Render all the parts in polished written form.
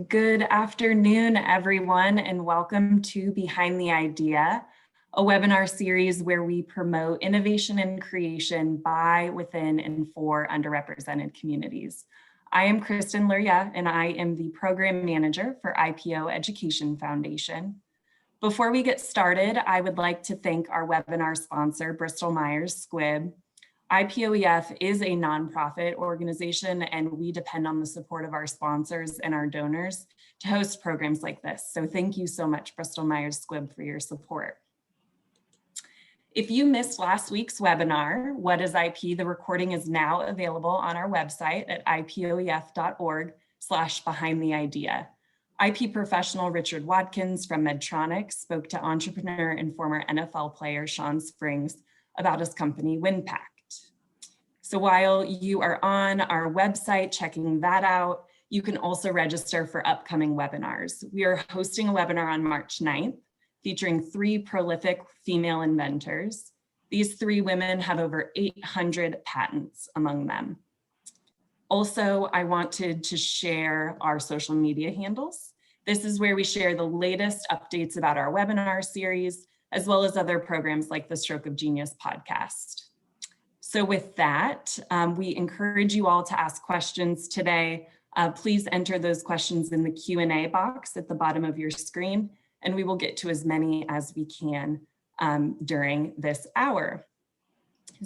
Good afternoon, everyone, and welcome to Behind the Idea, a webinar series where we promote innovation and creation by, within, and for underrepresented communities. I am Kristen Luria, and I am the Program Manager for IPO Education Foundation. Before we get started, I would like to thank our webinar sponsor, Bristol Myers Squibb. IPOEF is a nonprofit organization, and we depend on the support of our sponsors and our donors to host programs like this. So thank you so much, Bristol Myers Squibb, for your support. If you missed last week's webinar, What is IP? The recording is now available on our website at ipoef.org/behindtheidea. IP professional Richard Watkins from Medtronic spoke to entrepreneur and former NFL player Sean Springs about his company WinPact. So while you are on our website checking that out, you can also register for upcoming webinars. We are hosting a webinar on March 9th featuring 3 prolific female inventors. These 3 women have over 800 patents among them. Also, I wanted to share our social media handles. This is where we share the latest updates about our webinar series, as well as other programs like the Stroke of Genius podcast. So with that, we encourage you all to ask questions today. Please enter those questions in the Q&A box at the bottom of your screen, and we will get to as many as we can during this hour.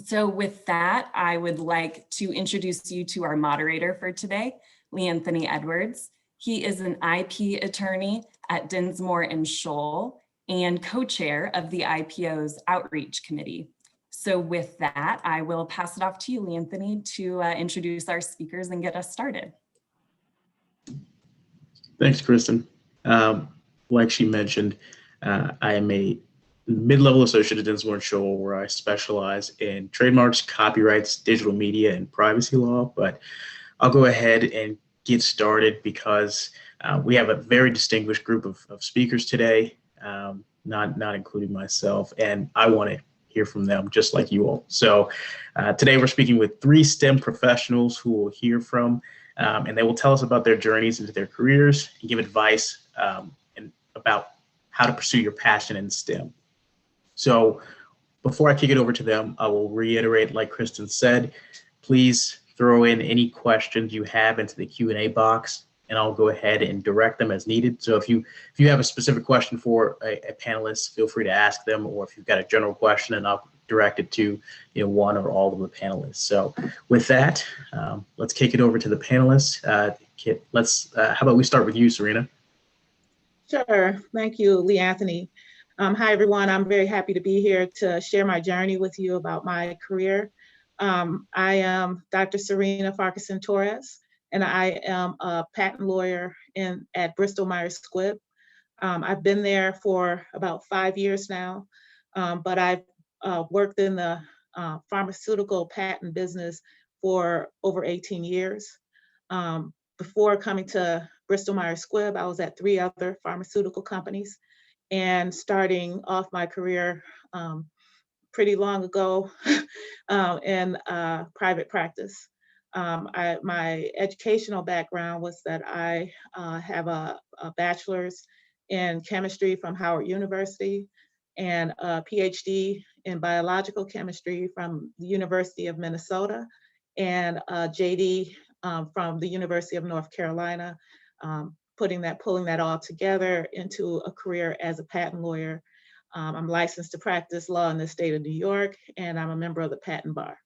So with that, I would like to introduce you to our moderator for today, Leanthony Edwards. He is an IP attorney at Dinsmore and Scholl and co-chair of the IPO's Outreach Committee. So with that, I will pass it off to you, Leanthony, to introduce our speakers and get us started. Thanks, Kristen. Like she mentioned, I am a mid-level associate at Dinsmore and Scholl, where I specialize in trademarks, copyrights, digital media, and privacy law. But I'll go ahead and get started because we have a very distinguished group of speakers today, not including myself, and I want to hear from them just like you all. So today we're speaking with 3 STEM professionals who we'll hear from, and they will tell us about their journeys into their careers and give advice and about how to pursue your passion in STEM. So before I kick it over to them, I will reiterate, like Kristen said, please throw in any questions you have into the Q&A box, and I'll go ahead and direct them as needed. So if you have a specific question for a panelist, feel free to ask them, or if you've got a general question, and I'll direct it to one or all of the panelists. So with that, let's kick it over to the panelists. How about we start with you, Serena? Sure, thank you, Leanthony. Hi everyone, I'm very happy to be here to share my journey with you about my career. I am Dr. Serena Farquharson-Torres, and I am a patent lawyer at Bristol Myers Squibb. I've been there for about 5 years now, but I've worked in the pharmaceutical patent business for over 18 years. Before coming to Bristol Myers Squibb, I was at 3 other pharmaceutical companies, and starting off my career pretty long ago in private practice. My educational background was that I have a bachelor's in chemistry from Howard University and a PhD in biological chemistry from the University of Minnesota and a JD from the University of North Carolina, pulling that all together into a career as a patent lawyer. I'm licensed to practice law in the state of New York, and I'm a member of the patent bar.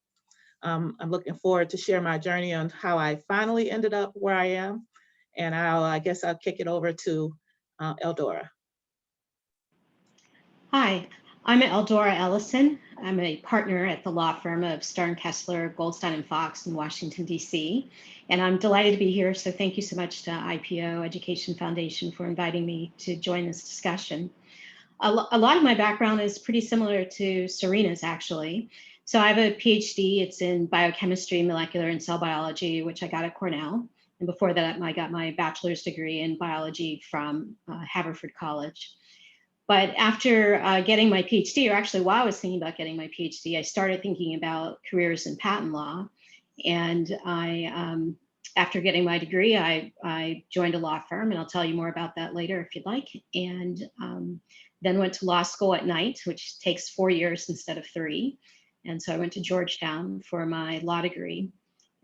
I'm looking forward to share my journey on how I finally ended up where I am, and I guess I'll kick it over to Eldora. Hi, I'm Eldora Ellison. I'm a partner at the law firm of Stern Kessler, Goldstein & Fox in Washington, D.C., and I'm delighted to be here. So thank you so much to IPO Education Foundation for inviting me to join this discussion. A lot of my background is pretty similar to Serena's, actually. So I have a PhD, it's in biochemistry, molecular and cell biology, which I got at Cornell. And before that, I got my bachelor's degree in biology from Haverford College. But after getting my PhD, or actually while I was thinking about getting my PhD, I started thinking about careers in patent law. And I after getting my degree, I joined a law firm, and I'll tell you more about that later if you'd like. And then went to law school at night, which takes 4 years instead of 3. And so I went to Georgetown for my law degree,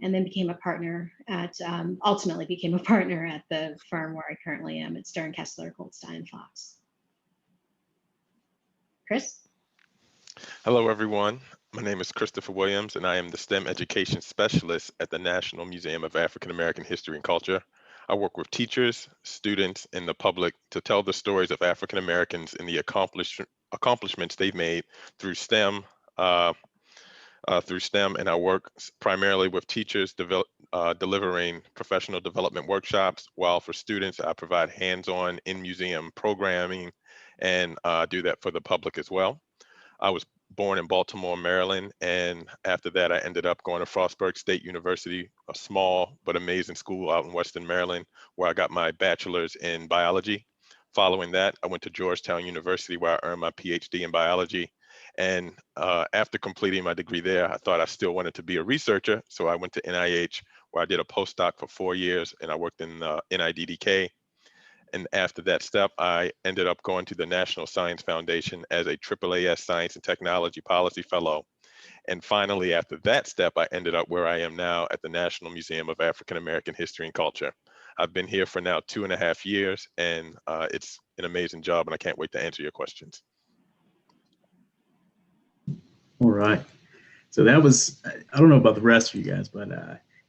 and then became a partner at, ultimately became a partner at the firm where I currently am at Stern Kessler, Goldstein & Fox. Chris? Hello, everyone. My name is Christopher Williams, and I am the STEM Education Specialist at the National Museum of African American History and Culture. I work with teachers, students, and the public to tell the stories of African Americans and the accomplishments they've made through STEM, and I work primarily with teachers delivering professional development workshops, while for students, I provide hands-on in-museum programming and do that for the public as well. I was born in Baltimore, Maryland, and after that, I ended up going to Frostburg State University, a small but amazing school out in Western Maryland, where I got my bachelor's in biology. Following that, I went to Georgetown University, where I earned my PhD in biology. And after completing my degree there, I thought I still wanted to be a researcher, so I went to NIH, where I did a postdoc for 4 years, and I worked in NIDDK. And after that step, I ended up going to the National Science Foundation as a AAAS Science and Technology Policy Fellow. And finally, after that step, I ended up where I am now at the National Museum of African American History and Culture. I've been here for now 2.5 years, and it's an amazing job, and I can't wait to answer your questions. All right. So that was, I don't know about the rest of you guys, but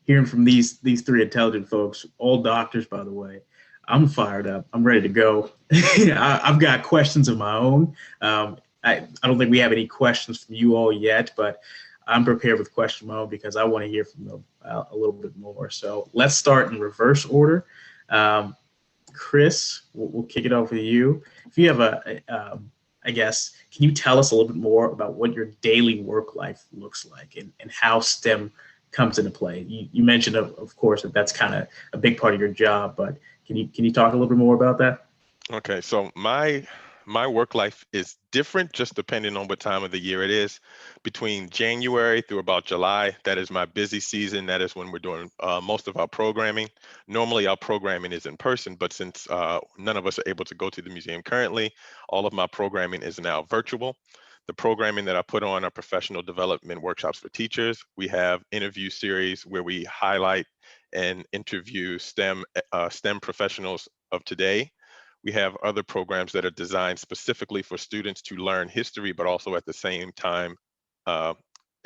hearing from these 3 intelligent folks, all doctors, by the way, I'm fired up. I'm ready to go. I've got questions of my own. I don't think we have any questions from you all yet, but I'm prepared with questions of my own because I want to hear from them a little bit more. So let's start in reverse order. Chris, we'll kick it off with you. If you have I guess, can you tell us a little bit more about what your daily work life looks like and how STEM comes into play? You mentioned, of course, that that's kind of a big part of your job, but can you talk a little bit more about that? Okay, so my work life is different just depending on what time of the year it is. Between January through about July, that is my busy season. That is when we're doing most of our programming. Normally our programming is in person, but since none of us are able to go to the museum currently, all of my programming is now virtual. The programming that I put on are professional development workshops for teachers. We have interview series where we highlight and interview STEM professionals of today. We have other programs that are designed specifically for students to learn history, but also at the same time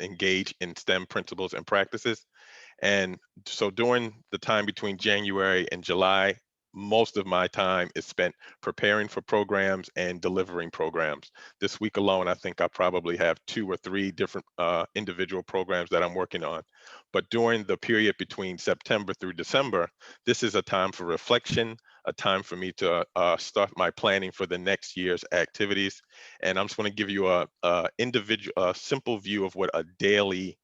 engage in STEM principles and practices. And so during the time between January and July, most of my time is spent preparing for programs and delivering programs. This week alone, I think I probably have 2 or 3 different individual programs that I'm working on. But during the period between September through December, this is a time for reflection, a time for me to start my planning for the next year's activities. And I'm just going to give you a simple view of what a daily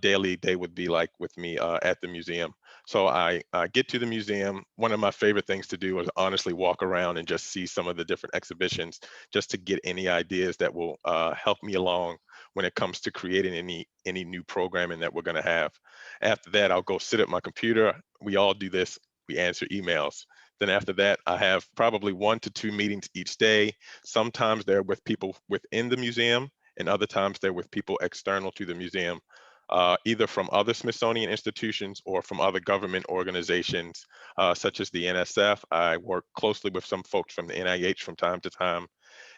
day would be like with me at the museum. So I get to the museum. One of my favorite things to do is honestly walk around and just see some of the different exhibitions, just to get any ideas that will help me along when it comes to creating any new programming that we're going to have. After that, I'll go sit at my computer. We all do this. We answer emails. Then after that, I have probably 1 to 2 meetings each day. Sometimes they're with people within the museum, and other times they're with people external to the museum. Either from other Smithsonian institutions or from other government organizations, such as the NSF. I work closely with some folks from the NIH from time to time.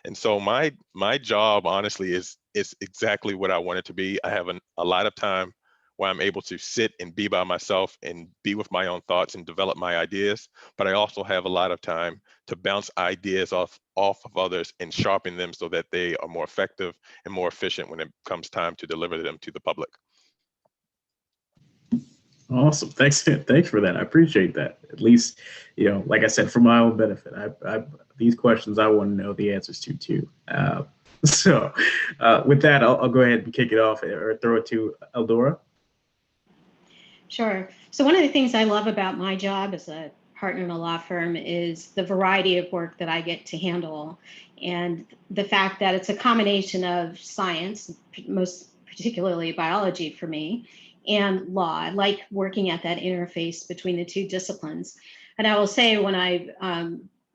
And so my job, honestly, is exactly what I want it to be. I have a lot of time where I'm able to sit and be by myself and be with my own thoughts and develop my ideas. But I also have a lot of time to bounce ideas off of others and sharpen them so that they are more effective and more efficient when it comes time to deliver them to the public. Awesome. Thanks for that. I appreciate that. At least, like I said, for my own benefit, these questions I want to know the answers to too. So with that, I'll go ahead and kick it off or throw it to Eldora. Sure. So one of the things I love about my job as a partner in a law firm is the variety of work that I get to handle, and the fact that it's a combination of science, most particularly biology for me, and law. I like working at that interface between the two disciplines. And I will say, when I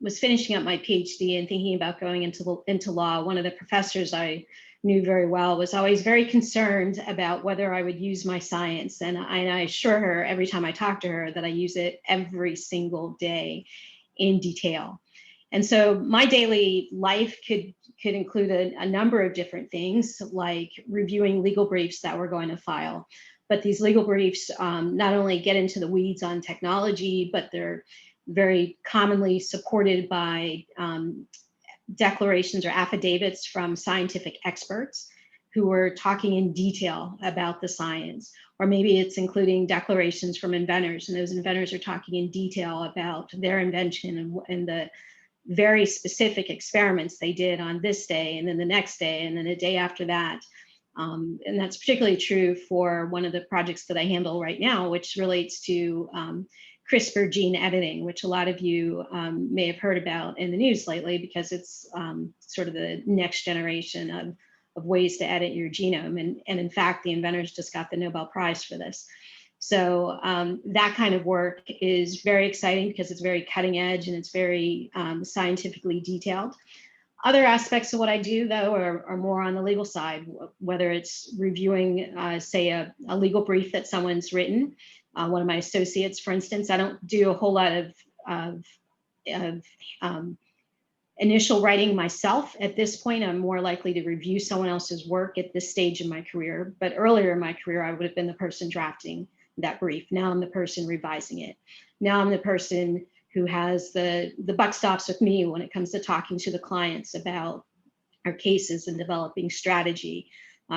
was finishing up my PhD and thinking about going into law, one of the professors I knew very well was always very concerned about whether I would use my science. And I assure her every time I talk to her that I use it every single day in detail. And so my daily life could include a number of different things, like reviewing legal briefs that we're going to file. But these legal briefs not only get into the weeds on technology, but they're very commonly supported by declarations or affidavits from scientific experts who are talking in detail about the science. Or maybe it's including declarations from inventors, and those inventors are talking in detail about their invention and the very specific experiments they did on this day, and then the next day, and then the day after that. And that's particularly true for one of the projects that I handle right now, which relates to CRISPR gene editing, which a lot of you may have heard about in the news lately, because it's sort of the next generation of ways to edit your genome. And in fact, the inventors just got the Nobel Prize for this. So that kind of work is very exciting because it's very cutting edge and it's very scientifically detailed. Other aspects of what I do, though, are more on the legal side, whether it's reviewing, say, a legal brief that someone's written. One of my associates, for instance, I don't do a whole lot of initial writing myself. At this point, I'm more likely to review someone else's work at this stage in my career. But earlier in my career, I would have been the person drafting that brief. Now I'm the person revising it. Now I'm the person who has the buck stops with me when it comes to talking to the clients about our cases and developing strategy.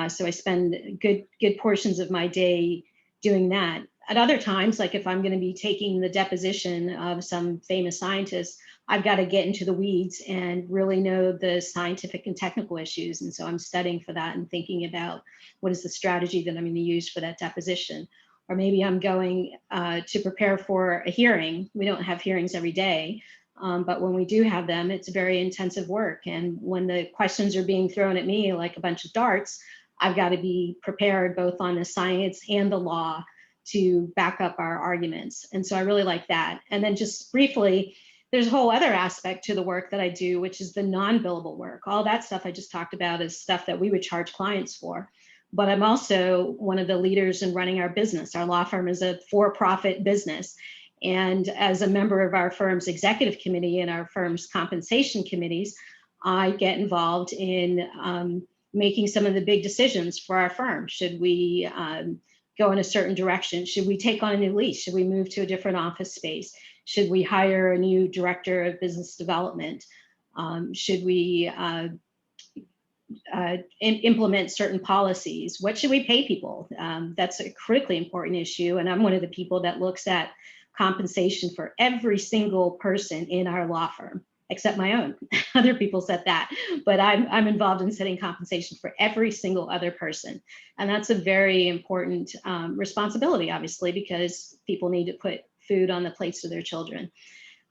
So I spend good portions of my day doing that. At other times, like if I'm going to be taking the deposition of some famous scientist, I've got to get into the weeds and really know the scientific and technical issues. And so I'm studying for that and thinking about what is the strategy that I'm going to use for that deposition. Or maybe I'm going to prepare for a hearing. We don't have hearings every day, but when we do have them, it's very intensive work. And when the questions are being thrown at me like a bunch of darts, I've got to be prepared both on the science and the law to back up our arguments. And so I really like that. And then just briefly, there's a whole other aspect to the work that I do, which is the non-billable work. All that stuff I just talked about is stuff that we would charge clients for. But I'm also one of the leaders in running our business. Our law firm is a for-profit business. And as a member of our firm's executive committee and our firm's compensation committees, I get involved in making some of the big decisions for our firm. Should we go in a certain direction? Should we take on a new lease? Should we move to a different office space? Should we hire a new director of business development? Should we implement certain policies? What should we pay people? That's a critically important issue. And I'm one of the people that looks at compensation for every single person in our law firm, except my own. Other people set that, but I'm involved in setting compensation for every single other person. And that's a very important responsibility, obviously, because people need to put food on the plates of their children.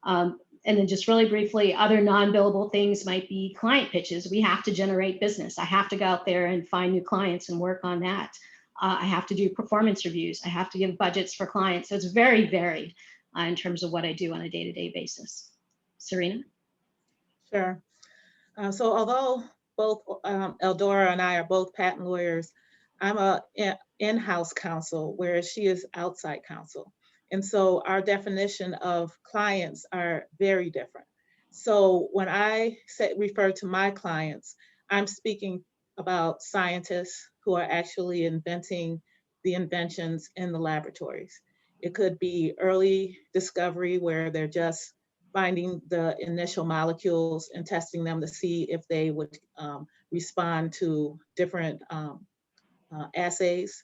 And then just really briefly, other non-billable things might be client pitches. We have to generate business. I have to go out there and find new clients and work on that. I have to do performance reviews. I have to give budgets for clients. So it's very varied in terms of what I do on a day-to-day basis. Serena? Sure. So although both Eldora and I are both patent lawyers, I'm a in-house counsel, whereas she is outside counsel. And so our definition of clients are very different. So when I refer to my clients, I'm speaking about scientists who are actually inventing the inventions in the laboratories. It could be early discovery where they're just finding the initial molecules and testing them to see if they would respond to different assays.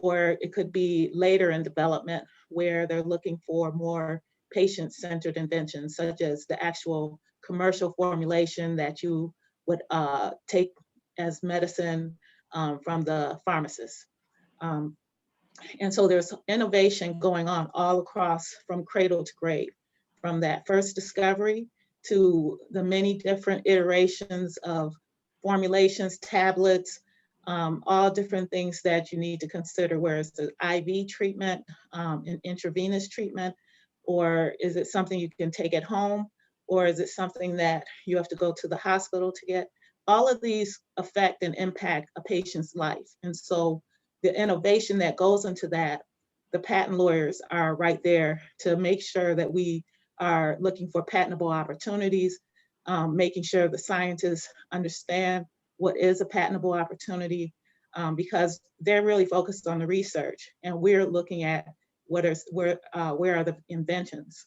Or it could be later in development where they're looking for more patient-centered inventions, such as the actual commercial formulation that you would take as medicine from the pharmacist. And so there's innovation going on all across from cradle to grave, from that first discovery to the many different iterations of formulations, tablets, all different things that you need to consider, where it's the IV treatment, an intravenous treatment, or is it something you can take at home, or is it something that you have to go to the hospital to get? All of these affect and impact a patient's life. And so the innovation that goes into that, the patent lawyers are right there to make sure that we are looking for patentable opportunities, making sure the scientists understand what is a patentable opportunity, because they're really focused on the research, and we're looking at where are the inventions.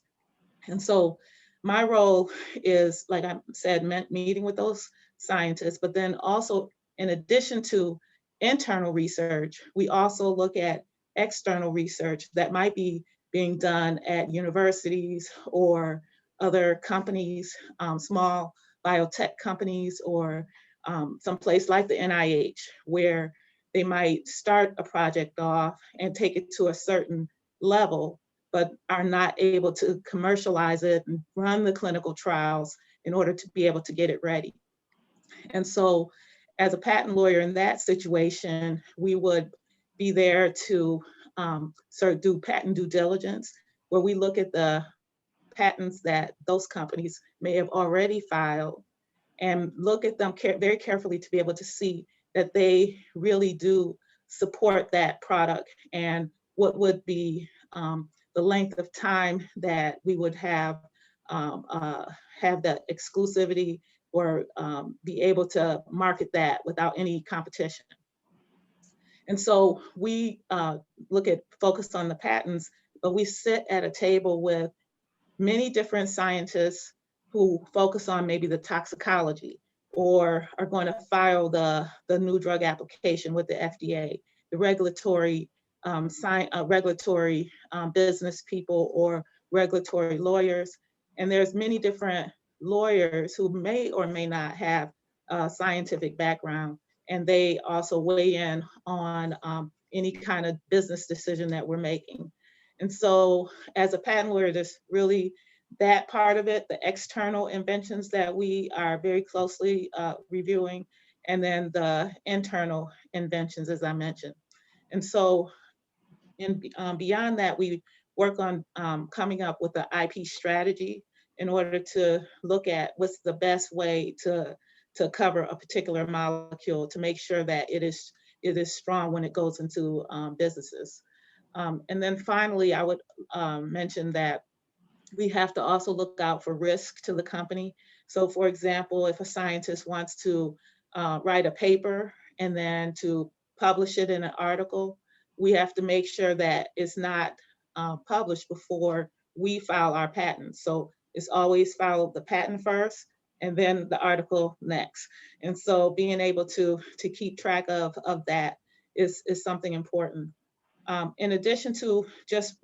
And so my role is, like I said, meeting with those scientists, but then also, in addition to internal research, we also look at external research that might be being done at universities or other companies, small biotech companies, or someplace like the NIH, where they might start a project off and take it to a certain level, but are not able to commercialize it and run the clinical trials in order to be able to get it ready. And so as a patent lawyer in that situation, we would be there to do patent due diligence, where we look at the patents that those companies may have already filed and look at them very carefully to be able to see that they really do support that product, and what would be the length of time that we would have the exclusivity, or be able to market that without any competition. And so we focus on the patents, but we sit at a table with many different scientists who focus on maybe the toxicology, or are going to file the new drug application with the FDA, the regulatory business people, or regulatory lawyers. And there's many different lawyers who may or may not have a scientific background, and they also weigh in on any kind of business decision that we're making. And so as a patent lawyer, there's really that part of it, the external inventions that we are very closely reviewing, and then the internal inventions, as I mentioned. And so beyond that, we work on coming up with an IP strategy in order to look at what's the best way to cover a particular molecule, to make sure that it is strong when it goes into businesses. And then finally, I would mention that we have to also look out for risk to the company. So for example, if a scientist wants to write a paper and then to publish it in an article, we have to make sure that it's not published before we file our patent. So it's always file the patent first and then the article next. And so being able to keep track of that is something important. In addition to just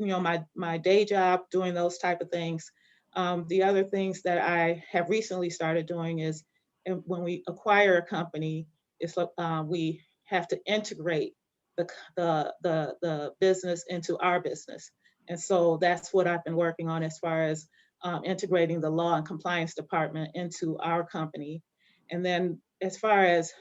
my day job doing those type of things, the other things that I have recently started doing is, when we acquire a company, it's we have to integrate the business into our business. And so that's what I've been working on, as far as integrating the law and compliance department into our company. And then as far as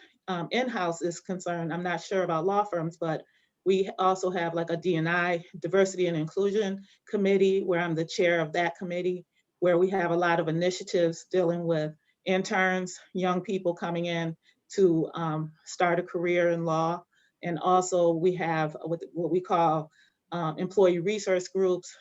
in-house is concerned, I'm not sure about law firms, but we also have like a D&I, diversity and inclusion committee, where I'm the chair of that committee, where we have a lot of initiatives dealing with interns, young people coming in to start a career in law. And also we have what we call employee resource groups,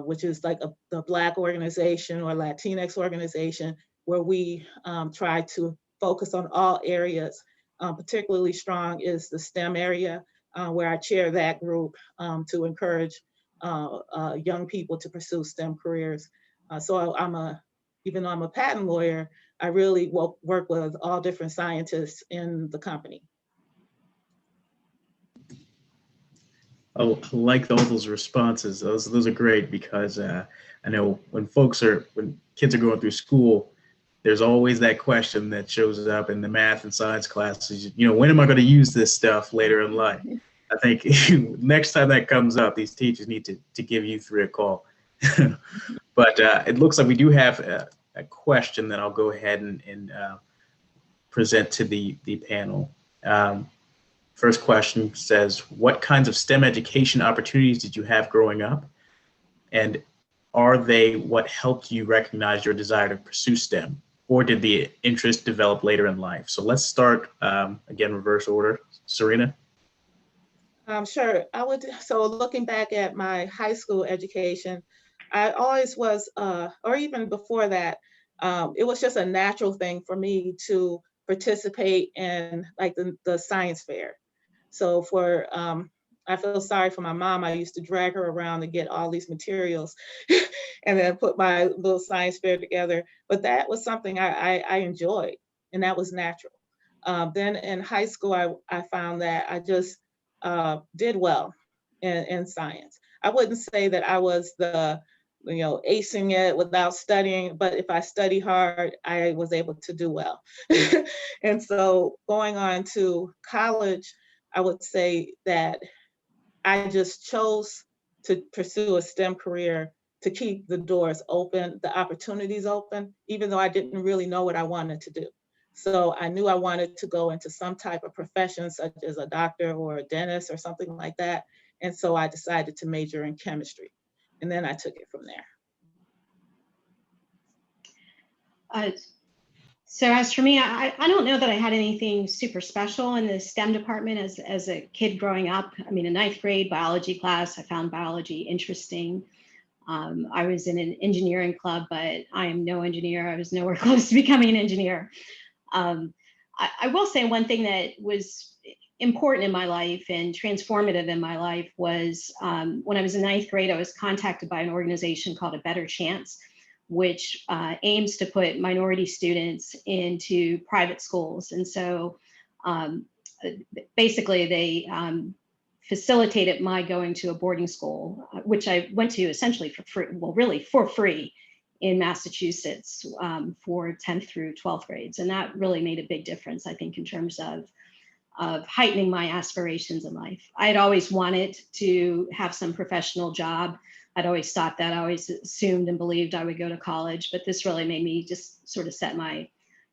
which is like the Black organization or Latinx organization, where we try to focus on all areas. Particularly strong is the STEM area, where I chair that group to encourage young people to pursue STEM careers. So even though I'm a patent lawyer, I really work with all different scientists in the company. Oh, I like all those responses. Those are great, because I know when kids are going through school, there's always that question that shows up in the math and science classes. When am I going to use this stuff later in life? I think next time that comes up, these teachers need to give you three a call. But it looks like we do have a question that I'll go ahead and present to the panel. First question says, what kinds of STEM education opportunities did you have growing up? And are they what helped you recognize your desire to pursue STEM? Or did the interest develop later in life? So let's start, again, reverse order. Serena? Sure. So looking back at my high school education, I always was, or even before that, it was just a natural thing for me to participate in like the science fair. So I feel sorry for my mom. I used to drag her around to get all these materials and then put my little science fair together. But that was something I enjoyed, and that was natural. Then in high school, I found that I just did well in science. I wouldn't say that I was acing it without studying, but if I study hard, I was able to do well. And so going on to college, I would say that I just chose to pursue a STEM career to keep the doors open, the opportunities open, even though I didn't really know what I wanted to do. So I knew I wanted to go into some type of profession, such as a doctor or a dentist or something like that. And so I decided to major in chemistry. And then I took it from there. So as for me, I don't know that I had anything super special in the STEM department as a kid growing up. I mean, in ninth grade biology class, I found biology interesting. I was in an engineering club, but I am no engineer. I was nowhere close to becoming an engineer. I will say one thing that was important in my life and transformative in my life was when I was in ninth grade, I was contacted by an organization called A Better Chance, which aims to put minority students into private schools. And so basically they facilitated my going to a boarding school, which I went to essentially for free, well, really for free in Massachusetts for 10th through 12th grades. And that really made a big difference, I think, in terms of heightening my aspirations in life. I had always wanted to have some professional job. I'd always thought that. I always assumed and believed I would go to college, but this really made me just sort of set my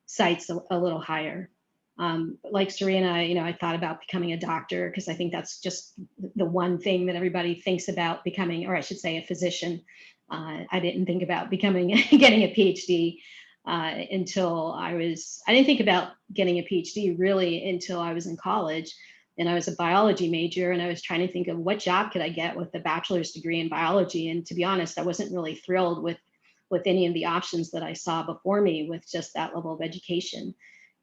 sights a little higher. Like Serena, I thought about becoming a doctor because I think that's just the one thing that everybody thinks about becoming, or I should say a physician. I didn't think about getting a PhD until I didn't think about getting a PhD really until I was in college. And I was a biology major, and I was trying to think of what job could I get with a bachelor's degree in biology. And to be honest, I wasn't really thrilled with any of the options that I saw before me with just that level of education.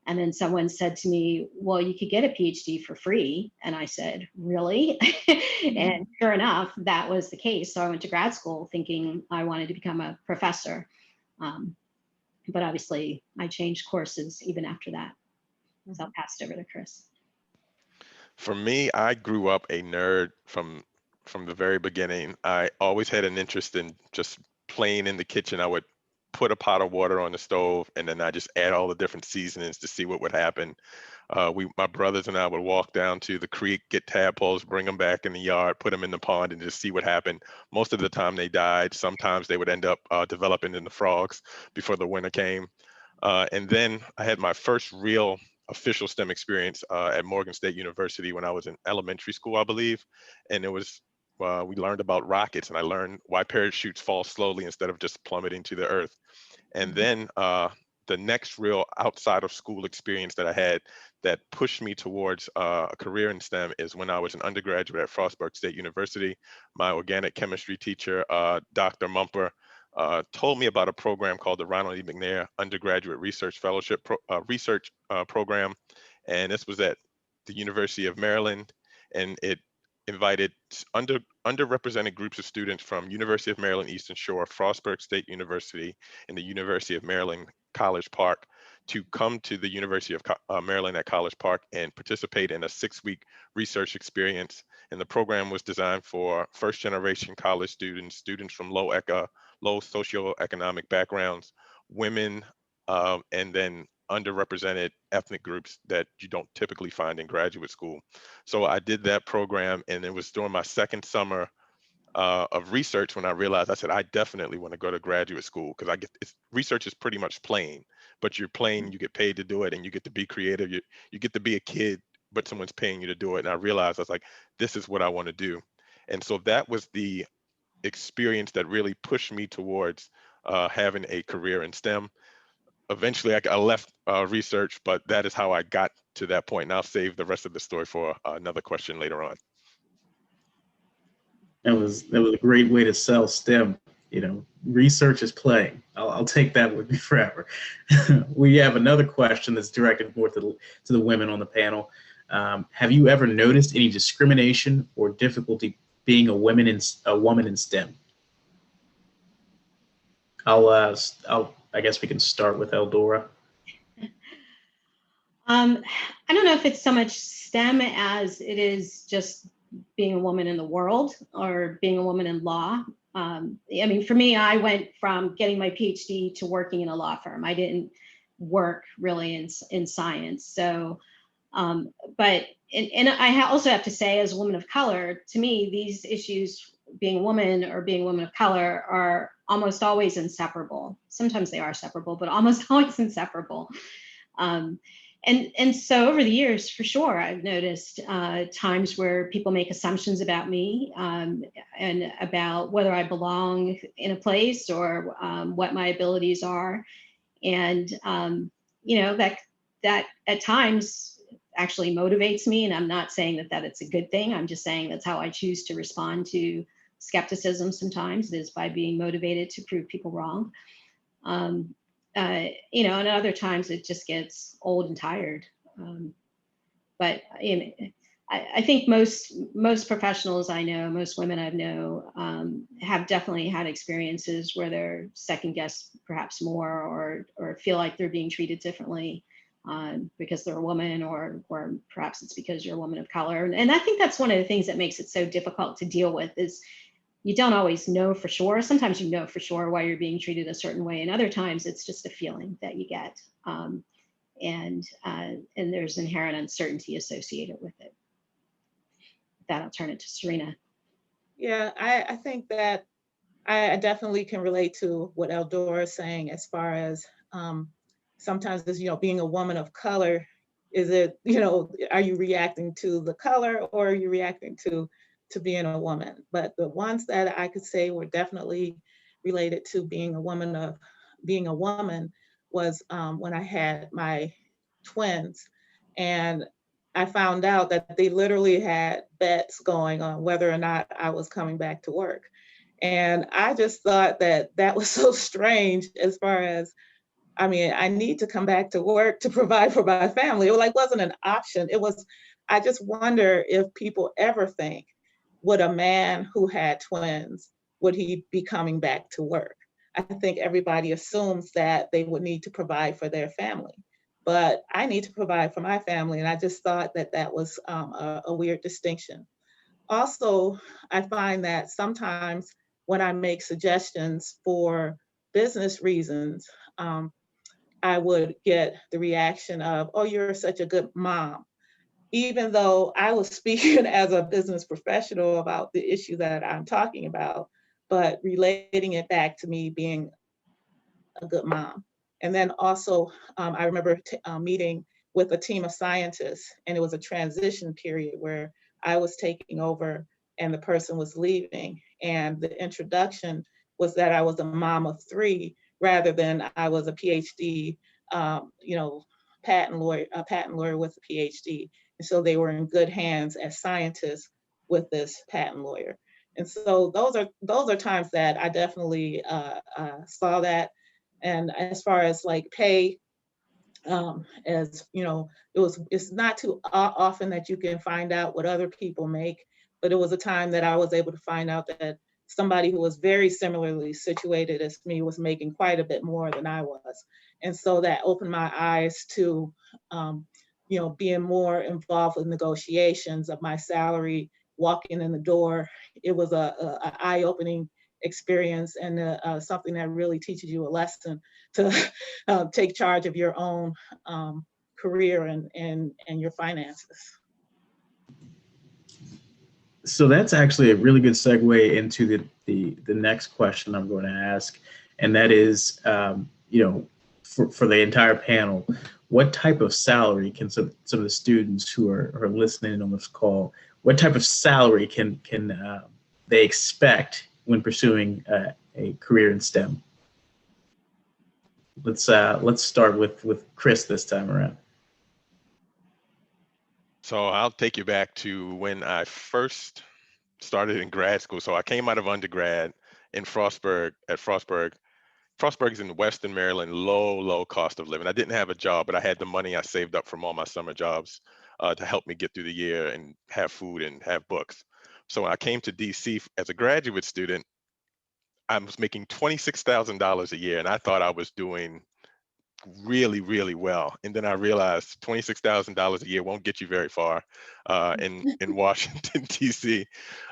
And then someone said to me, well, you could get a PhD for free. And I said, really? And sure enough, that was the case. So I went to grad school thinking I wanted to become a professor. But obviously I changed courses even after that. So I'll pass it over to Chris. For me, I grew up a nerd from the very beginning. I always had an interest in just playing in the kitchen. I would put a pot of water on the stove, and then I just add all the different seasonings to see what would happen. My brothers and I would walk down to the creek, get tadpoles, bring them back in the yard, put them in the pond, and just see what happened. Most of the time they died. Sometimes they would end up developing into frogs before the winter came. And then I had my first real official STEM experience at Morgan State University when I was in elementary school, I believe. And it was, we learned about rockets, and I learned why parachutes fall slowly instead of just plummeting to the earth. And then the next real outside of school experience that I had that pushed me towards a career in STEM is when I was an undergraduate at Frostburg State University. My organic chemistry teacher, Dr. Mumper, told me about a program called the Ronald E. Mcnair Undergraduate Research Fellowship Program. And this was at the University of Maryland, and it invited underrepresented groups of students from University of Maryland Eastern Shore, Frostburg State University, and the University of Maryland College Park to come to the University of Maryland at College Park and participate in a 6-week research experience. And the program was designed for first-generation college students from low socioeconomic backgrounds, women, and then underrepresented ethnic groups that you don't typically find in graduate school. So I did that program, and it was during my second summer of research when I realized, I said, I definitely want to go to graduate school, because research is pretty much playing, but you're playing, you get paid to do it, and you get to be creative. You get to be a kid but someone's paying you to do it. And I realized I was like, this is what I want to do. And so that was the experience that really pushed me towards having a career in STEM. Eventually, I left research, but that is how I got to that point. And I'll save the rest of the story for another question later on. That was a great way to sell STEM. You know, research is playing. I'll take that with me forever. We have another question that's directed more to the women on the panel. Have you ever noticed any discrimination or difficulty being a woman in STEM? I guess we can start with Eldora. I don't know if it's so much STEM as it is just being a woman in the world or being a woman in law. I mean, for me, I went from getting my PhD to working in a law firm. I didn't work really in science. So, but I also have to say, as a woman of color, to me, these issues, being a woman or being a woman of color, are almost always inseparable. Sometimes they are separable, but almost always inseparable. And so over the years, for sure, I've noticed times where people make assumptions about me and about whether I belong in a place or what my abilities are. And, you know, that at times actually motivates me. And I'm not saying that it's a good thing. I'm just saying that's how I choose to respond to skepticism sometimes, is by being motivated to prove people wrong. You know, and other times it just gets old and tired. But you know, I think most professionals I know, most women I know, have definitely had experiences where they're second guessed perhaps more, or feel like they're being treated differently because they're a woman, or perhaps it's because you're a woman of color. And I think that's one of the things that makes it so difficult to deal with, is you don't always know for sure. Sometimes you know for sure why you're being treated a certain way, and other times it's just a feeling that you get, and there's inherent uncertainty associated with it. With that, I'll turn it to Serena. Yeah, I think that I definitely can relate to what Eldora is saying, as far as sometimes this, you know, being a woman of color, is it, you know, are you reacting to the color, or are you reacting to being a woman? But the ones that I could say were definitely related to being a woman was when I had my twins, and I found out that they literally had bets going on whether or not I was coming back to work. And I just thought that was so strange, as far as, I mean, I need to come back to work to provide for my family. It wasn't an option. I just wonder if people ever think, would a man who had twins, would he be coming back to work? I think everybody assumes that they would need to provide for their family, but I need to provide for my family. And I just thought that was a weird distinction. Also, I find that sometimes when I make suggestions for business reasons, I would get the reaction of, oh, you're such a good mom, even though I was speaking as a business professional about the issue that I'm talking about, but relating it back to me being a good mom. And then also, I remember meeting with a team of scientists, and it was a transition period where I was taking over and the person was leaving. And the introduction was that I was a mom of 3, rather than I was a PhD, you know, patent lawyer with a PhD. And so they were in good hands as scientists with this patent lawyer. And so those are times that I definitely saw that. And as far as like pay, as you know, it's not too often that you can find out what other people make, but it was a time that I was able to find out that somebody who was very similarly situated as me was making quite a bit more than I was. And so that opened my eyes to, you know, being more involved with negotiations of my salary, walking in the door. It was a eye-opening experience, and something that really teaches you a lesson to take charge of your own career and your finances. So that's actually a really good segue into the next question I'm going to ask, and that is, you know, for the entire panel, what type of salary can some of the students who are listening on this call, what type of salary can they expect when pursuing a career in STEM? Let's start with Chris this time around. So I'll take you back to when I first started in grad school. So I came out of undergrad in Frostburg at Frostburg. Frostburg is in Western Maryland, low cost of living. I didn't have a job, but I had the money I saved up from all my summer jobs to help me get through the year and have food and have books. So when I came to DC as a graduate student, I was making $26,000 a year, and I thought I was doing really well. And then I realized $26,000 a year won't get you very far in Washington D.C.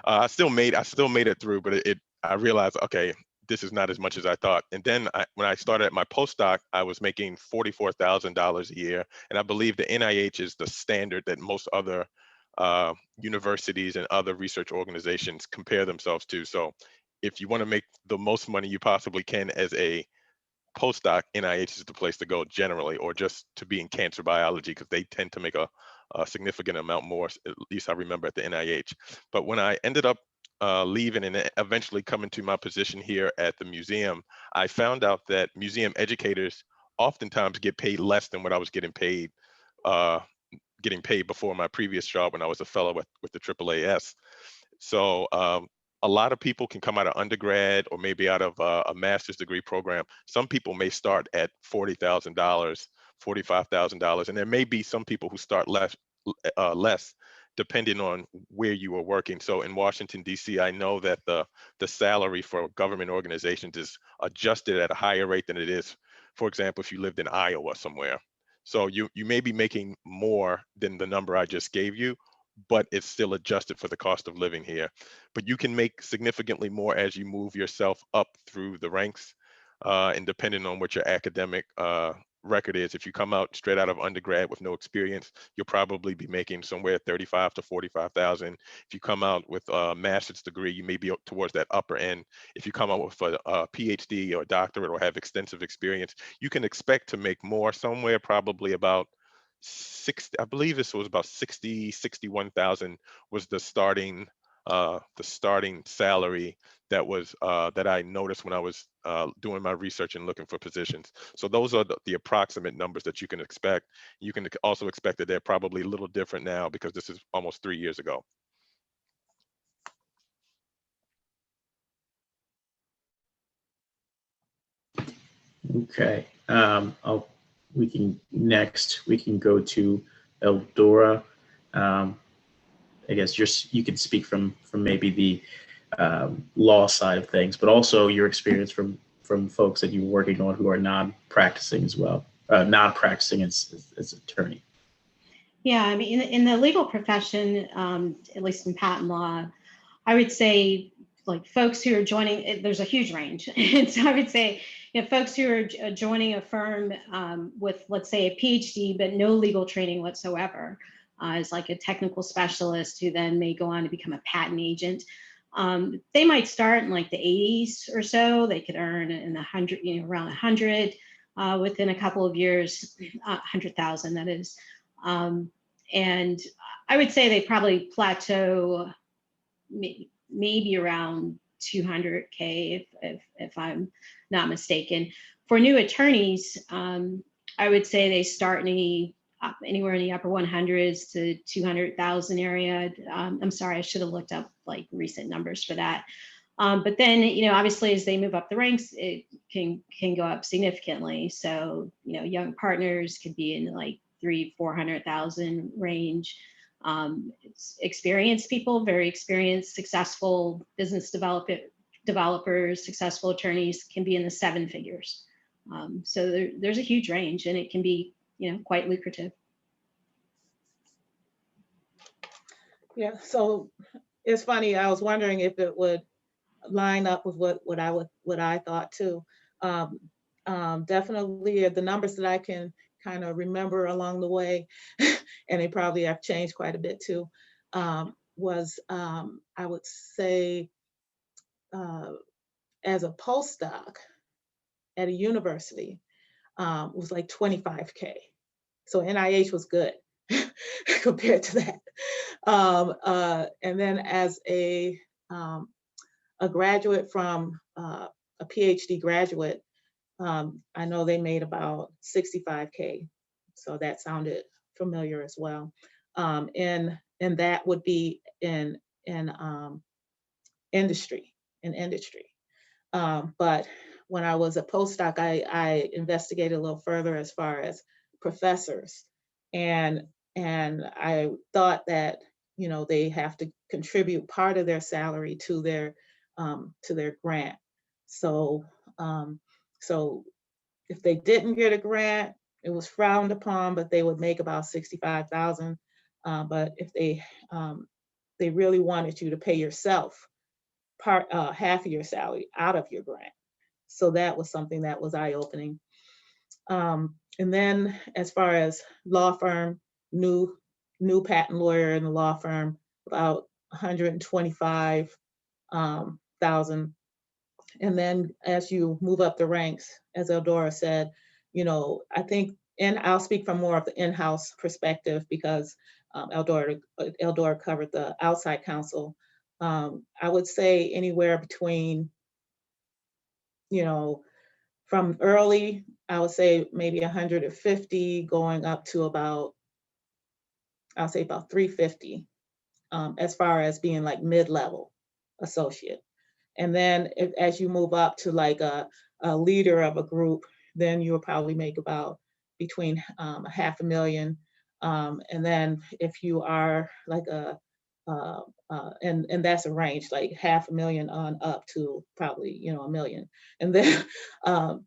I still made it through, but I realized, okay, this is not as much as I thought. And then when I started at my postdoc, I was making $44,000 a year, and I believe the NIH is the standard that most other universities and other research organizations compare themselves to. So if you want to make the most money you possibly can as a postdoc, NIH is the place to go generally, or just to be in cancer biology, because they tend to make a significant amount more, at least I remember at the NIH. But when I ended up leaving and eventually coming to my position here at the museum, I found out that museum educators oftentimes get paid less than what I was getting paid before my previous job when I was a fellow with the AAAS. So a lot of people can come out of undergrad or maybe out of a master's degree program. Some people may start at $40,000, $45,000, and there may be some people who start less depending on where you are working. So in Washington, D.C., I know that the salary for government organizations is adjusted at a higher rate than it is, for example, if you lived in Iowa somewhere. So you may be making more than the number I just gave you, but it's still adjusted for the cost of living here. But you can make significantly more as you move yourself up through the ranks, and depending on what your academic record is. If you come out straight out of undergrad with no experience, you'll probably be making somewhere 35 to 45,000. If you come out with a master's degree, you may be towards that upper end. If you come out with a PhD or a doctorate or have extensive experience, you can expect to make more, somewhere probably about 60, I believe this was about 61,000 was the starting salary that I noticed when I was doing my research and looking for positions. So those are the approximate numbers that you can expect. You can also expect that they're probably a little different now because this is almost 3 years ago. Okay. We can go to Eldora. I guess you can speak from maybe the law side of things, but also your experience from folks that you're working on who are non-practicing as well, non-practicing as attorney. Yeah, I mean, in the legal profession, at least in patent law, I would say like folks who are joining, there's a huge range. And so I would say, folks who are joining a firm with, let's say, a PhD, but no legal training whatsoever, as like a technical specialist who then may go on to become a patent agent. They might start in like the 80s or so. They could earn in the 100, around 100 within a couple of years, 100,000 that is. And I would say they probably plateau maybe around 200K if I'm not mistaken. For new attorneys, I would say they start anywhere in the upper 100s to 200,000 area. I'm sorry, I should have looked up like recent numbers for that. But then, obviously as they move up the ranks, it can go up significantly. So, young partners could be in like 300,000-400,000 range. Experienced people, very experienced, successful business developers, successful attorneys can be in the 7 figures. So there's a huge range, and it can be, quite lucrative. Yeah, so it's funny. I was wondering if it would line up with what I thought too. Definitely the numbers that I can kind of remember along the way, and they probably have changed quite a bit too, was I would say as a postdoc at a university, was like 25K. So NIH was good compared to that. And then as a graduate from a PhD graduate, I know they made about 65K. So that sounded familiar as well. And that would be in industry. But when I was a postdoc, I investigated a little further as far as professors, and I thought that, you know, they have to contribute part of their salary to their grant. So so if they didn't get a grant, it was frowned upon, but they would make about 65,000. But if they really wanted you to pay yourself half of your salary out of your grant. So that was something that was eye-opening. And then as far as law firm, new patent lawyer in the law firm, about 125,000. And then as you move up the ranks, as Eldora said, you know, I think, and I'll speak from more of the in-house perspective because Eldora covered the outside counsel. I would say anywhere between, you know, from early, I would say maybe 150 going up to about, I'll say about 350, as far as being like mid-level associate. And then as you move up to like a leader of a group, then you'll probably make about between $500,000. And then if you are like and that's a range, like $500,000 on up to probably, you know, $1 million. And then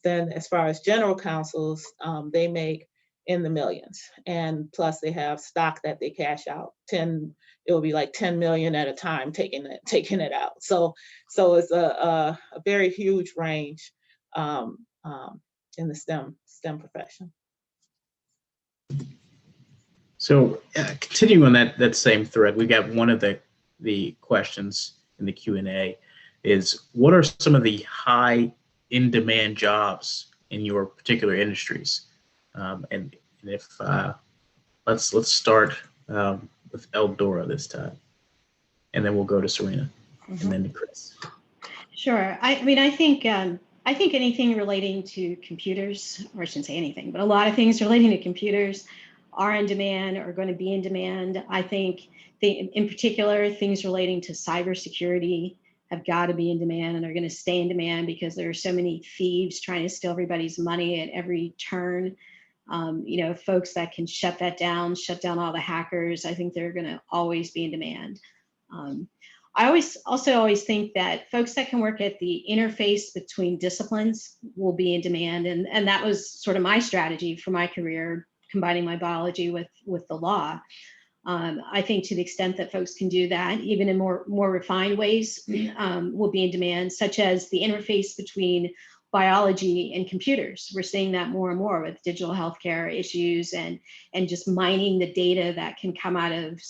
then as far as general counsels, they make in the millions, and plus they have stock that they cash out. It will be like 10 million at a time taking it out. So it's a very huge range in the STEM profession. So continuing on that same thread, we got one of the questions in the Q&A is, what are some of the high in-demand jobs in your particular industries? And if let's start with Eldora this time, and then we'll go to Serena, and then to Chris. Sure. I mean, I think anything relating to computers, or I shouldn't say anything, but a lot of things relating to computers are in demand, or going to be in demand. I think in particular, things relating to cybersecurity have got to be in demand, and are going to stay in demand because there are so many thieves trying to steal everybody's money at every turn. You know, folks that can shut down all the hackers, I think they're going to always be in demand. I always think that folks that can work at the interface between disciplines will be in demand. And that was sort of my strategy for my career, combining my biology with the law. I think to the extent that folks can do that, even in more refined ways, will be in demand, such as the interface between biology and computers. We're seeing that more and more with digital healthcare issues and just mining the data that can come out of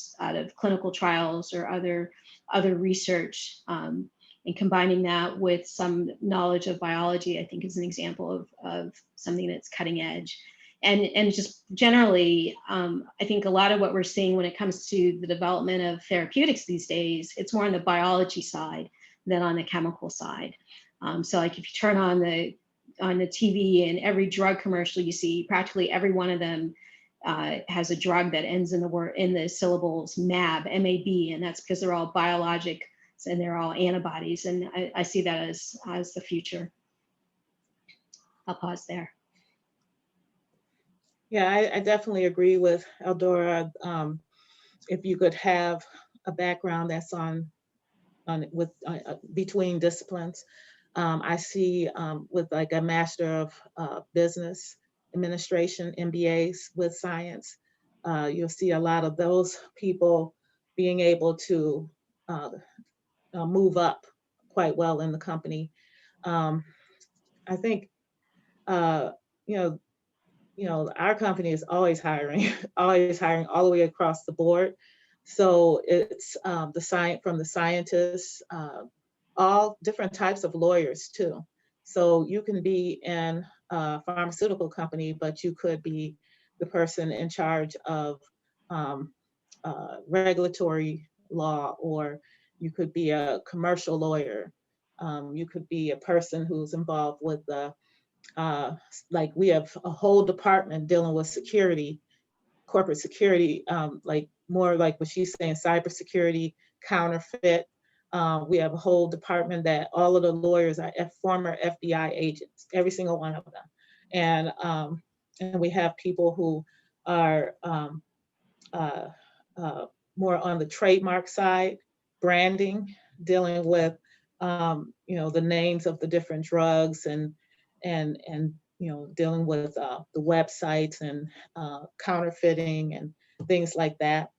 clinical trials or other research, and combining that with some knowledge of biology, I think is an example of something that's cutting edge. And just generally, I think a lot of what we're seeing when it comes to the development of therapeutics these days, it's more on the biology side than on the chemical side. So like if you turn on the TV and every drug commercial you see, practically every one of them has a drug that ends in the syllables MAB, M-A-B, and that's because they're all biologics and they're all antibodies. And I see that as the future. I'll pause there. Yeah, I definitely agree with Eldora. If you could have a background that's between disciplines. I see with like a Master of Business Administration, MBAs with science, you'll see a lot of those people being able to move up quite well in the company. I think, you know, our company is always hiring, all the way across the board. So it's from the scientists, all different types of lawyers too. So you can be in a pharmaceutical company, but you could be the person in charge of regulatory law, or you could be a commercial lawyer. You could be a person who's involved with the, like we have a whole department dealing with security, corporate security, like more like what she's saying, cybersecurity, counterfeit. We have a whole department that all of the lawyers are former FBI agents, every single one of them. And we have people who are more on the trademark side, branding, dealing with the names of the different drugs, and dealing with the websites and counterfeiting and things like that.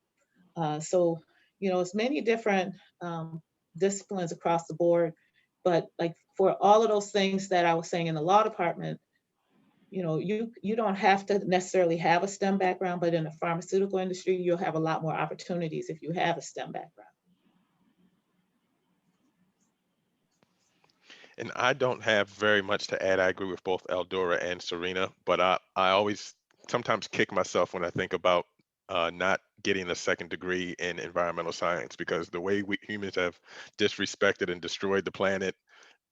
So it's many different disciplines across the board, but like for all of those things that I was saying in the law department, you don't have to necessarily have a STEM background, but in the pharmaceutical industry, you'll have a lot more opportunities if you have a STEM background. And I don't have very much to add. I agree with both Eldora and Serena, but I always sometimes kick myself when I think about not getting a second degree in environmental science, because the way we humans have disrespected and destroyed the planet,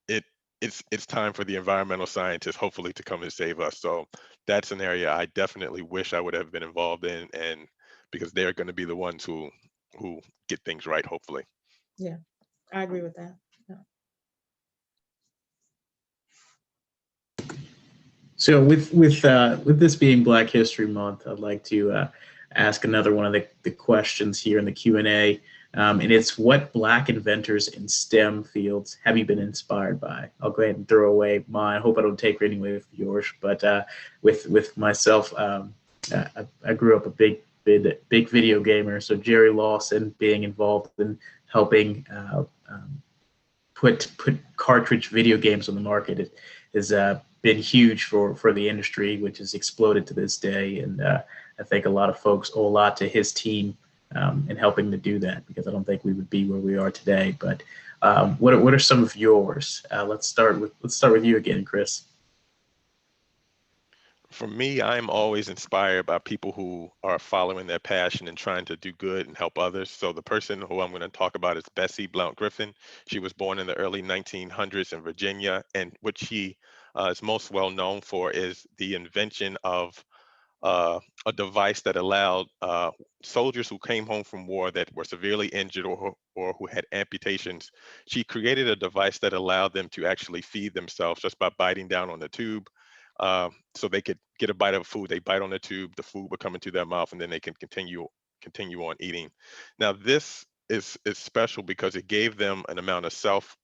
it it's time for the environmental scientists hopefully to come and save us. So that's an area I definitely wish I would have been involved in, and because they're going to be the ones who get things right, hopefully. Yeah, I agree with that. Yeah. So with this being Black History Month, I'd like to ask another one of the questions here in the Q&A, and it's, what Black inventors in STEM fields have you been inspired by? I'll go ahead and throw away mine. I hope I don't take any away with yours, but with myself, I grew up a big video gamer, so Jerry Lawson being involved in helping put cartridge video games on the market has been huge for the industry, which has exploded to this day. And I think a lot of folks owe a lot to his team in helping to do that, because I don't think we would be where we are today. But what are some of yours? Let's start with you again, Chris. For me, I'm always inspired by people who are following their passion and trying to do good and help others. So the person who I'm going to talk about is Bessie Blount Griffin. She was born in the early 1900s in Virginia, and what she is most well known for is the invention of a device that allowed soldiers who came home from war that were severely injured or who had amputations. She created a device that allowed them to actually feed themselves just by biting down on the tube. So they could get a bite of food, they bite on the tube, the food would come into their mouth, and then they can continue on eating. Now this is special because it gave them an amount of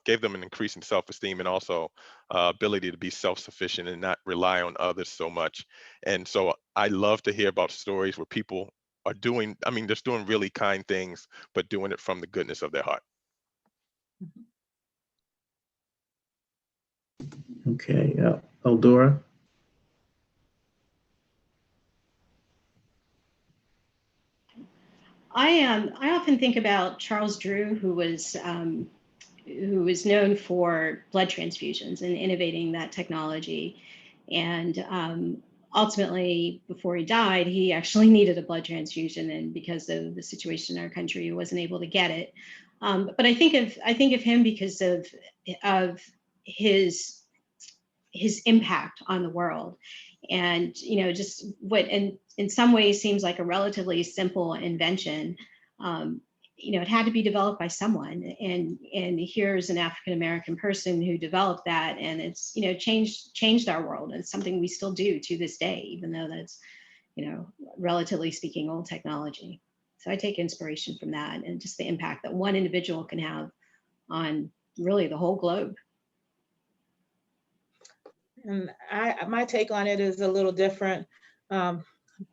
gave them an increase in self-esteem, and also ability to be self-sufficient and not rely on others so much. And so I love to hear about stories where people are doing, just doing really kind things, but doing it from the goodness of their heart. Okay, Eldora. I often think about Charles Drew, who was known for blood transfusions and innovating that technology. And ultimately, before he died, he actually needed a blood transfusion, and because of the situation in our country, he wasn't able to get it. But I think of him because of his impact on the world, and just what in some ways seems like a relatively simple invention. It had to be developed by someone, and here's an African American person who developed that, and it's changed our world, and it's something we still do to this day, even though that's relatively speaking old technology. So I take inspiration from that, and just the impact that one individual can have on really the whole globe. And my take on it is a little different.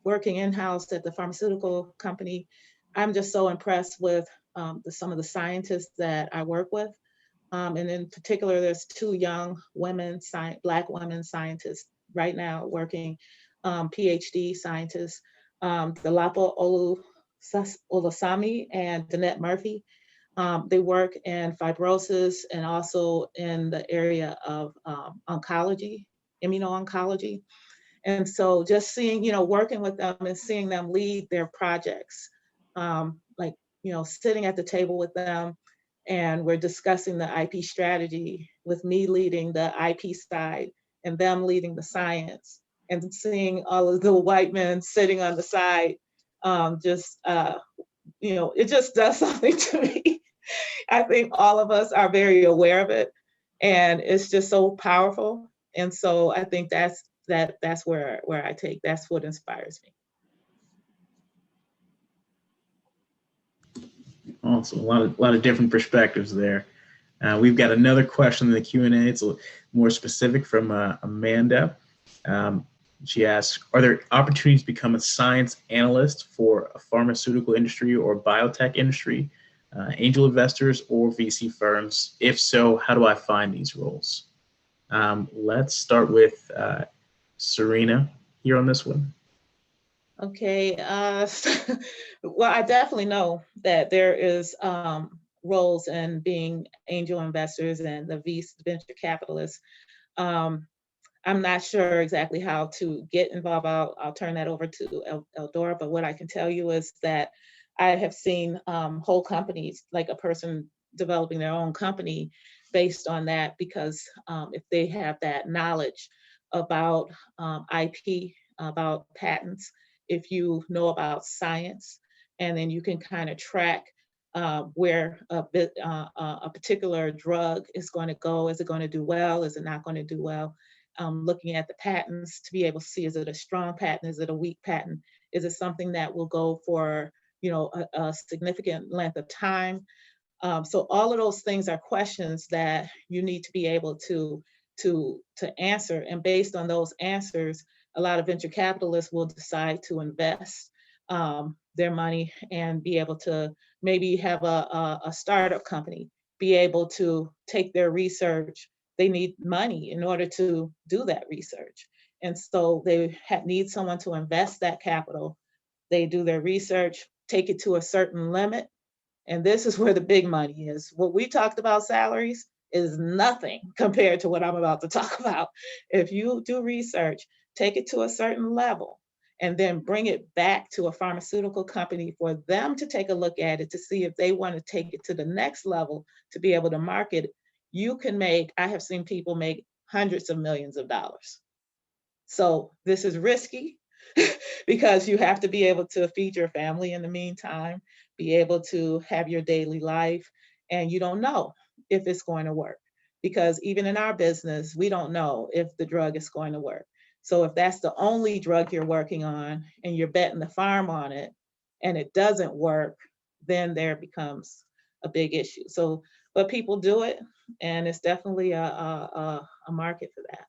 Working in-house at the pharmaceutical company, I'm just so impressed with some of the scientists that I work with. And in particular, there's two young women, Black women scientists right now working, PhD scientists, Dolapo Olusami and Danette Murphy. They work in fibrosis and also in the area of oncology, immuno-oncology. And so just seeing, working with them and seeing them lead their projects, like, sitting at the table with them, and we're discussing the IP strategy with me leading the IP side and them leading the science, and seeing all of the white men sitting on the side, it just does something to me. I think all of us are very aware of it, and it's just so powerful. And so I think that's where I take, that's what inspires me. Awesome. A lot of different perspectives there. We've got another question in the Q&A. It's a little more specific from Amanda. She asks, are there opportunities to become a science analyst for a pharmaceutical industry or biotech industry, angel investors or VC firms? If so, how do I find these roles? Let's start with Serena here on this one. Okay, well, I definitely know that there is roles in being angel investors and the venture capitalists. I'm not sure exactly how to get involved. I'll turn that over to Eldora, but what I can tell you is that I have seen whole companies, like a person developing their own company based on that, because if they have that knowledge about IP, about patents, if you know about science, and then you can kind of track where a particular drug is going to go. Is it going to do well? Is it not going to do well? Looking at the patents to be able to see, is it a strong patent? Is it a weak patent? Is it something that will go for a significant length of time? So all of those things are questions that you need to be able to answer. And based on those answers, a lot of venture capitalists will decide to invest their money and be able to maybe have a startup company, be able to take their research. They need money in order to do that research. And so they need someone to invest that capital. They do their research, take it to a certain limit. And this is where the big money is. What we talked about, salaries, is nothing compared to what I'm about to talk about. If you do research, take it to a certain level, and then bring it back to a pharmaceutical company for them to take a look at it to see if they want to take it to the next level to be able to market it. You can make, I have seen people make hundreds of millions of dollars. So this is risky because you have to be able to feed your family in the meantime, be able to have your daily life, and you don't know if it's going to work. Because even in our business, we don't know if the drug is going to work. So if that's the only drug you're working on and you're betting the farm on it and it doesn't work, then there becomes a big issue. So, but people do it, and it's definitely a market for that.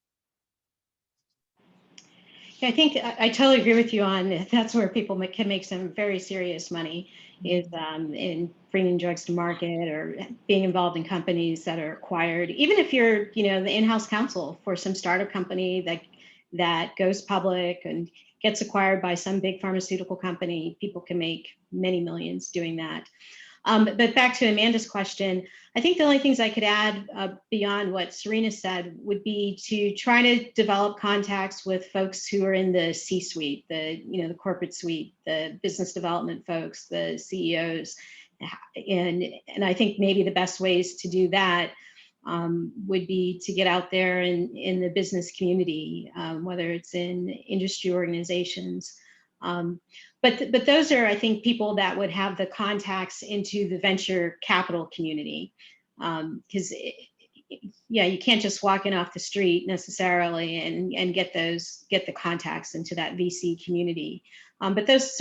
Yeah, I think I totally agree with you on that's where people can make some very serious money, is in bringing drugs to market or being involved in companies that are acquired. Even if you're, the in-house counsel for some startup company that goes public and gets acquired by some big pharmaceutical company, people can make many millions doing that. But back to Amanda's question, I think the only things I could add beyond what Serena said would be to try to develop contacts with folks who are in the C-suite, the corporate suite, the business development folks, the CEOs. And I think maybe the best ways to do that would be to get out there in the business community, whether it's in industry organizations. But those are, I think, people that would have the contacts into the venture capital community, because you can't just walk in off the street necessarily and get the contacts into that VC community. But those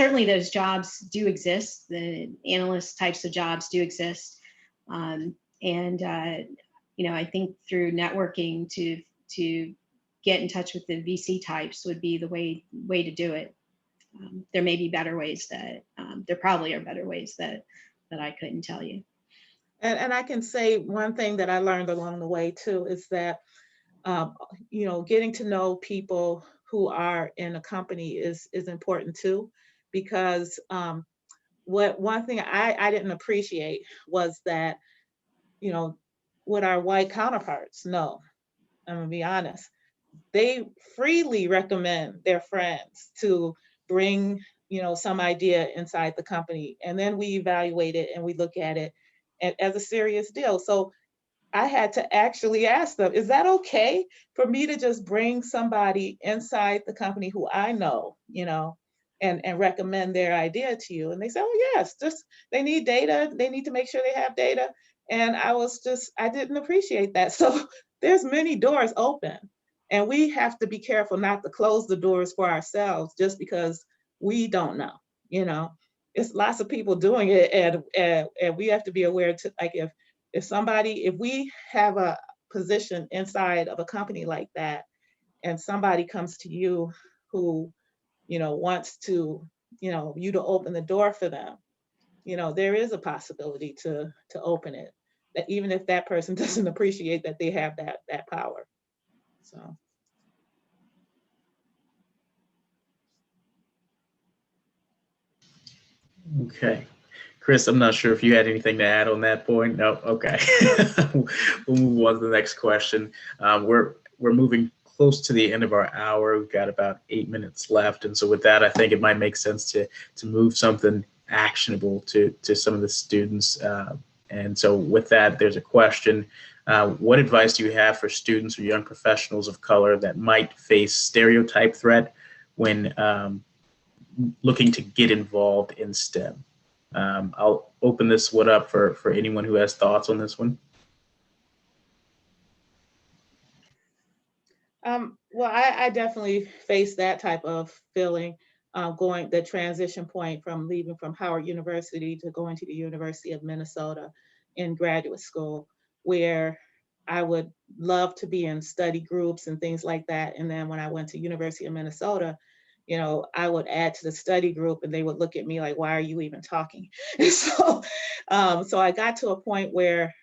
jobs do exist. The analyst types of jobs do exist, and I think through networking to get in touch with the VC types would be the way to do it. There may be better ways there probably are better ways that I couldn't tell you. And I can say one thing that I learned along the way too is that, getting to know people who are in a company is important too, because one thing I didn't appreciate was that, what our white counterparts know. I'm gonna be honest. they freely recommend their friends to bring, some idea inside the company. And then we evaluate it and we look at it as a serious deal. So I had to actually ask them, is that okay for me to just bring somebody inside the company who I know, and recommend their idea to you? And they said, oh yes, just they need data. They need to make sure they have data. And I didn't appreciate that. So there's many doors open, and we have to be careful not to close the doors for ourselves just because we don't know, it's lots of people doing it. And we have to be aware to, like, if we have a position inside of a company like that, and somebody comes to you who, wants to, you to open the door for them, there is a possibility to open it, that even if that person doesn't appreciate that they have that power. So. Okay. Chris, I'm not sure if you had anything to add on that point. No. Okay. We'll move on to the next question. We're moving close to the end of our hour. We've got about 8 minutes left, and so with that, I think it might make sense to move something actionable to some of the students. And so with that, there's a question. What advice do you have for students or young professionals of color that might face stereotype threat when looking to get involved in STEM? I'll open this one up for anyone who has thoughts on this one. Well, I definitely face that type of feeling, going the transition point from leaving from Howard University to going to the University of Minnesota in graduate school, where I would love to be in study groups and things like that. And then when I went to University of Minnesota, I would add to the study group and they would look at me like, why are you even talking? And so I got to a point where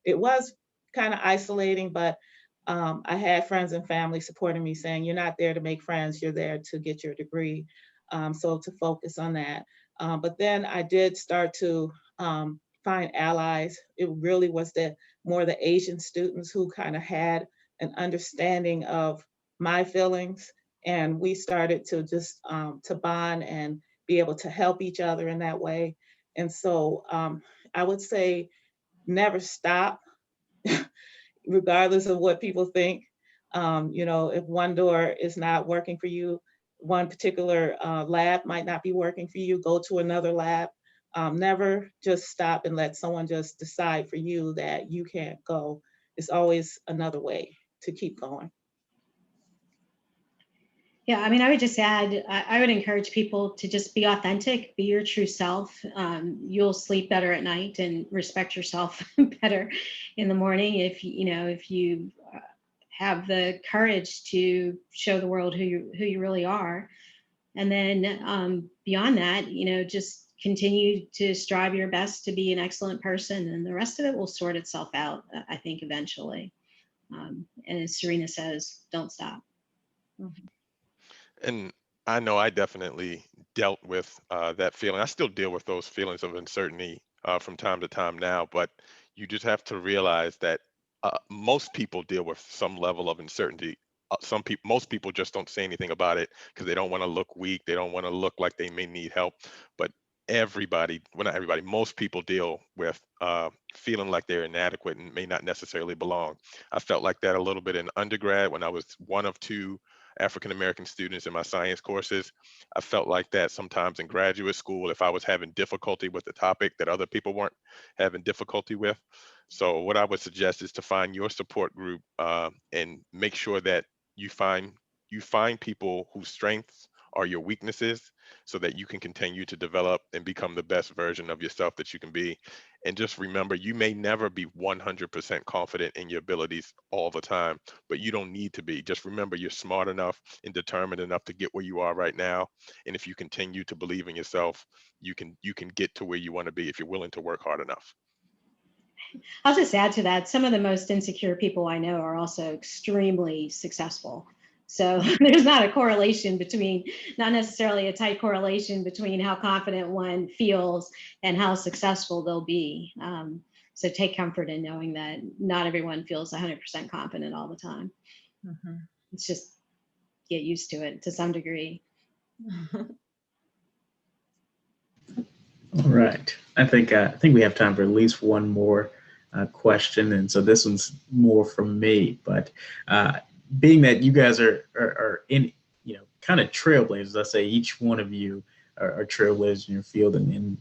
it was kind of isolating, but I had friends and family supporting me, saying, you're not there to make friends, you're there to get your degree. So to focus on that. But then I did start to find allies. It really was more the Asian students who kind of had an understanding of my feelings. And we started to just to bond and be able to help each other in that way. And so I would say never stop, regardless of what people think. If one door is not working for you, one particular lab might not be working for you, go to another lab. Never just stop and let someone just decide for you that you can't go. It's always another way to keep going. Yeah, I mean, I would just add, I would encourage people to just be authentic, be your true self. You'll sleep better at night and respect yourself better in the morning if you have the courage to show the world who you really are. And then beyond that, just continue to strive your best to be an excellent person, and the rest of it will sort itself out, I think, eventually. And as Serena says, don't stop. Mm-hmm. And I know I definitely dealt with that feeling. I still deal with those feelings of uncertainty from time to time now, but you just have to realize that most people deal with some level of uncertainty. Most people just don't say anything about it because they don't want to look weak. They don't want to look like they may need help. But everybody, well, not everybody, most people deal with feeling like they're inadequate and may not necessarily belong. I felt like that a little bit in undergrad when I was one of two African-American students in my science courses. I felt like that sometimes in graduate school if I was having difficulty with the topic that other people weren't having difficulty with. So what I would suggest is to find your support group and make sure that you find people whose strengths are your weaknesses so that you can continue to develop and become the best version of yourself that you can be. And just remember, you may never be 100% confident in your abilities all the time, but you don't need to be. Just remember, you're smart enough and determined enough to get where you are right now. And if you continue to believe in yourself, you can get to where you want to be if you're willing to work hard enough. I'll just add to that, some of the most insecure people I know are also extremely successful. So there's not a correlation between, not necessarily a tight correlation between how confident one feels and how successful they'll be. So take comfort in knowing that not everyone feels 100% confident all the time. Mm-hmm. It's just get used to it to some degree. All right. I think we have time for at least one more question, and so this one's more from me. But being that you guys are in, kind of trailblazers, I say each one of you are trailblazers in your field, and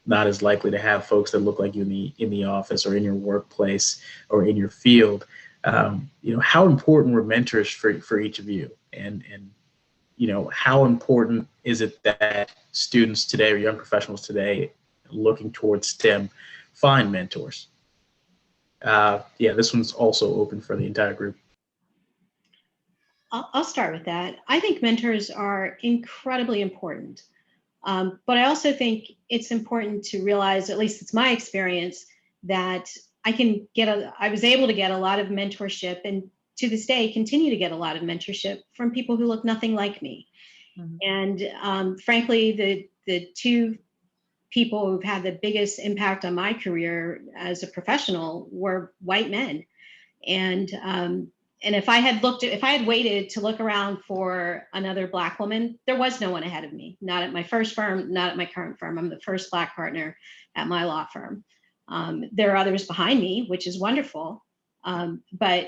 not as likely to have folks that look like you in the office or in your workplace or in your field. How important were mentors for each of you, and how important is it that students today or young professionals today looking towards STEM find mentors? This one's also open for the entire group. I'll start with that. I think mentors are incredibly important. But I also think it's important to realize, at least it's my experience, that I was able to get a lot of mentorship, and to this day continue to get a lot of mentorship from people who look nothing like me. Mm-hmm. And frankly, the two people who've had the biggest impact on my career as a professional were white men. And if I had waited to look around for another Black woman, there was no one ahead of me. Not at my first firm, not at my current firm. I'm the first Black partner at my law firm. There are others behind me, which is wonderful. But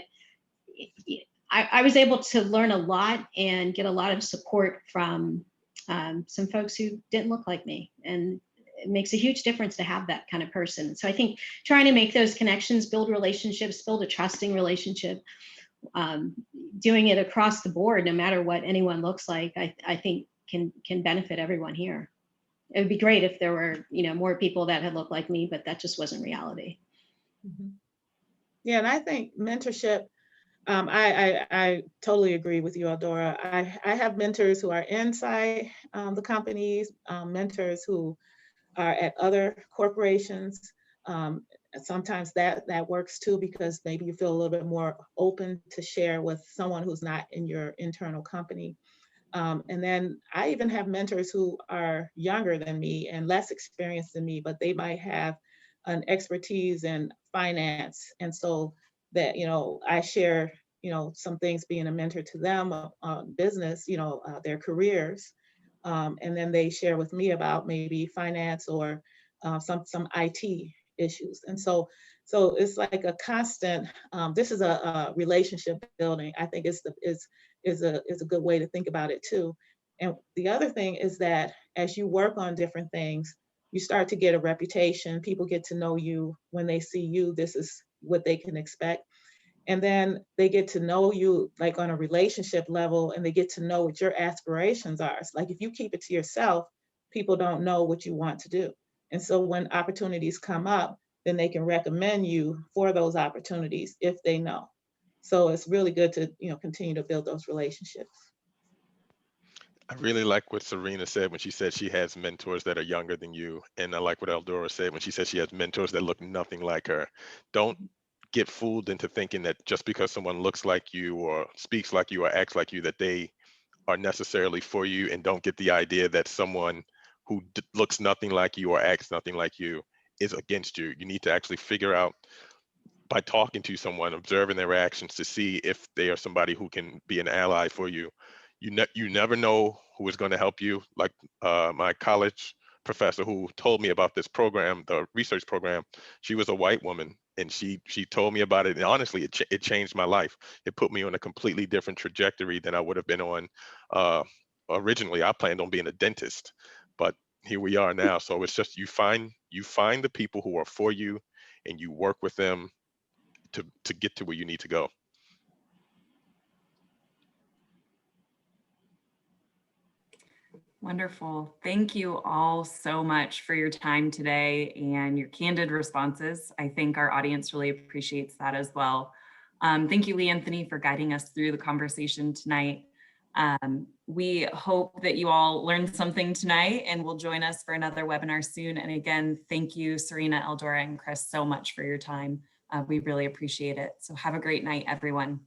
I was able to learn a lot and get a lot of support from some folks who didn't look like me. And it makes a huge difference to have that kind of person. So I think trying to make those connections, build relationships, build a trusting relationship, doing it across the board, no matter what anyone looks like, I think can benefit everyone here. It would be great if there were, more people that had looked like me, but that just wasn't reality. Mm-hmm. Yeah, and I think mentorship, I totally agree with you, Eldora. I have mentors who are inside the companies, mentors who are at other corporations. Sometimes that works too, because maybe you feel a little bit more open to share with someone who's not in your internal company. And then I even have mentors who are younger than me and less experienced than me, but they might have an expertise in finance. And so that, I share, some things being a mentor to them on business, their careers. And then they share with me about maybe finance or some IT issues. And so it's like a constant, this is a relationship building. I think is a good way to think about it too. And the other thing is that as you work on different things, you start to get a reputation. People get to know you. When they see you, this is what they can expect. And then they get to know you like on a relationship level, and they get to know what your aspirations are. It's like if you keep it to yourself, people don't know what you want to do. And so when opportunities come up, then they can recommend you for those opportunities if they know. So it's really good to, continue to build those relationships. I really like what Serena said when she said she has mentors that are younger than you. And I like what Eldora said when she said she has mentors that look nothing like her. Don't get fooled into thinking that just because someone looks like you or speaks like you or acts like you, that they are necessarily for you, and don't get the idea that someone who looks nothing like you or acts nothing like you is against you. You need to actually figure out by talking to someone, observing their actions to see if they are somebody who can be an ally for you. You never know who is going to help you. Like my college professor who told me about this program, the research program, she was a white woman, and she told me about it. And honestly, it changed my life. It put me on a completely different trajectory than I would have been on. Originally, I planned on being a dentist, but here we are now. So it's just you find the people who are for you, and you work with them to get to where you need to go. Wonderful. Thank you all so much for your time today and your candid responses. I think our audience really appreciates that as well. Thank you, Lee Anthony, for guiding us through the conversation tonight. We hope that you all learned something tonight and will join us for another webinar soon. And again, thank you, Serena, Eldora, and Chris, so much for your time. We really appreciate it. So have a great night, everyone.